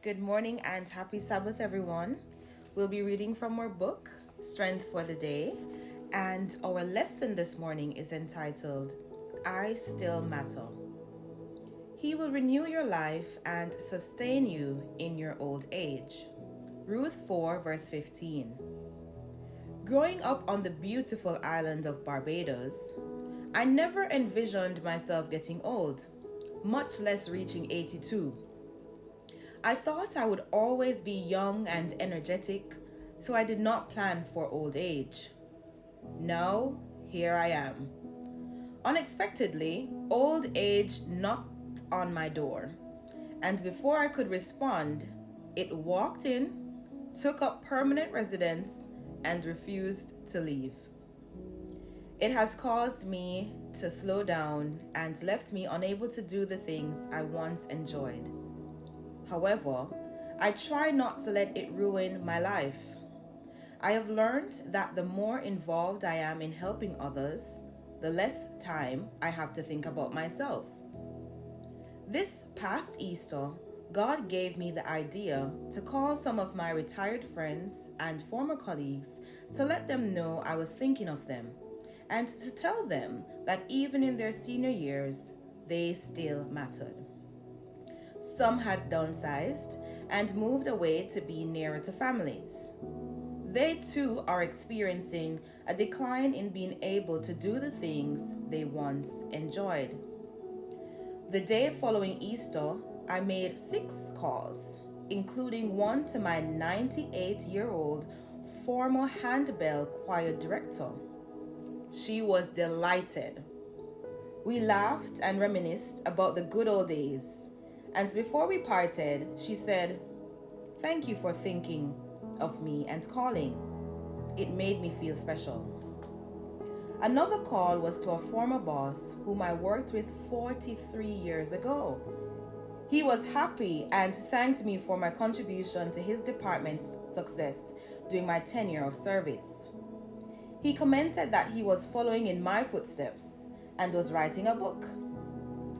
Good morning and happy Sabbath, everyone. We'll be reading from our book, Strength for the Day, and our lesson this morning is entitled, I Still Matter. He will renew your life and sustain you in your old age. Ruth 4, verse 15. Growing up on the beautiful island of Barbados, I never envisioned myself getting old, much less reaching 82. I thought I would always be young and energetic, so I did not plan for old age. Now, here I am. Unexpectedly, old age knocked on my door, and before I could respond, it walked in, took up permanent residence, and refused to leave. It has caused me to slow down and left me unable to do the things I once enjoyed. However, I try not to let it ruin my life. I have learned that the more involved I am in helping others, the less time I have to think about myself. This past Easter, God gave me the idea to call some of my retired friends and former colleagues to let them know I was thinking of them and to tell them that even in their senior years, they still mattered. Some had downsized and moved away to be nearer to families. They too are experiencing a decline in being able to do the things they once enjoyed. The day following Easter, I made 6 calls, including one to my 98-year-old former handbell choir director. She was delighted. We laughed and reminisced about the good old days. And before we parted, she said, "Thank you for thinking of me and calling. It made me feel special." Another call was to a former boss whom I worked with 43 years ago. He was happy and thanked me for my contribution to his department's success during my tenure of service. He commented that he was following in my footsteps and was writing a book.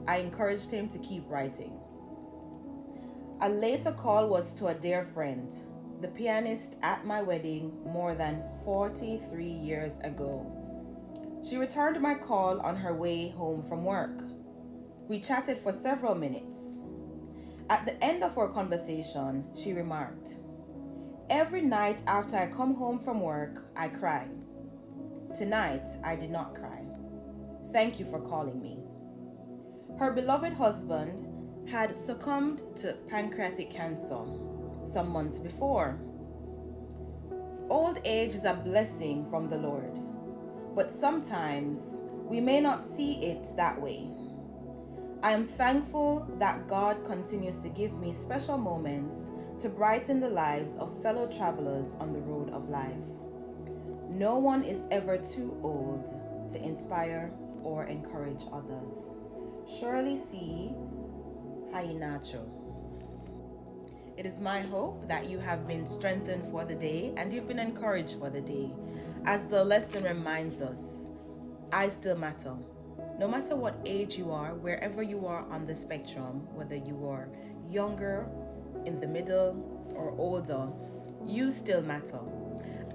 I encouraged him to keep writing. A later call was to a dear friend, the pianist at my wedding more than 43 years ago. She returned my call on her way home from work. We chatted for several minutes. At the end of our conversation, she remarked, "Every night after I come home from work, I cry. Tonight, I did not cry. Thank you for calling me." Her beloved husband had succumbed to pancreatic cancer some months before. Old age is a blessing from the Lord, but sometimes we may not see it that way. I am thankful that God continues to give me special moments to brighten the lives of fellow travelers on the road of life. No one is ever too old to inspire or encourage others. Shirley C. Hainacho. It is my hope that you have been strengthened for the day and you've been encouraged for the day. As the lesson reminds us, I still matter. No matter what age you are, wherever you are on the spectrum, whether you are younger, in the middle, or older, you still matter.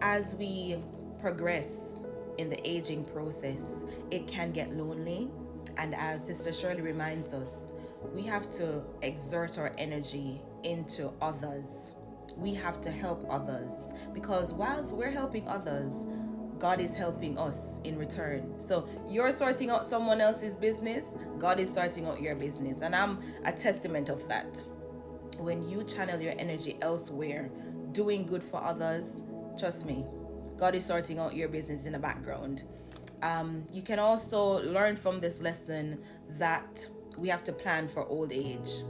As we progress in the aging process, it can get lonely. And as Sister Shirley reminds us, we have to exert our energy into others. We have to help others because whilst we're helping others, God is helping us in return. So you're sorting out someone else's business, God is sorting out your business. And I'm a testament of that. When you channel your energy elsewhere, doing good for others, trust me, God is sorting out your business in the background. You can also learn from this lesson that we have to plan for old age.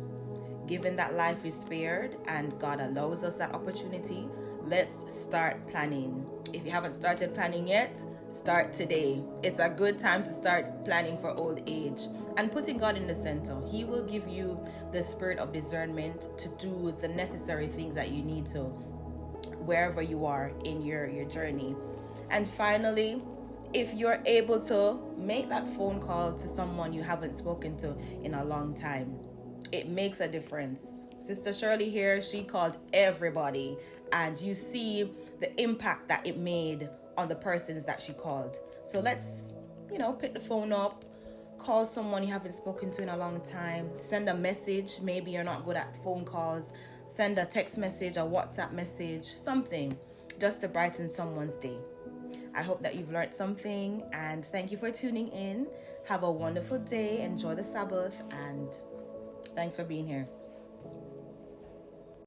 Given that life is spared and God allows us that opportunity, let's start planning. If you haven't started planning yet, start today. It's a good time to start planning for old age and putting God in the center. He will give you the spirit of discernment to do the necessary things that you need to wherever you are in your journey. And finally, if you're able to, make that phone call to someone you haven't spoken to in a long time. It makes a difference. Sister Shirley here, she called everybody, and you see the impact that it made on the persons that she called. So let's, pick the phone up, call someone you haven't spoken to in a long time, send a message. Maybe you're not good at phone calls. Send a text message, a WhatsApp message, something just to brighten someone's day. I hope that you've learned something, and thank you for tuning in. Have a wonderful day. Enjoy the Sabbath, and thanks for being here.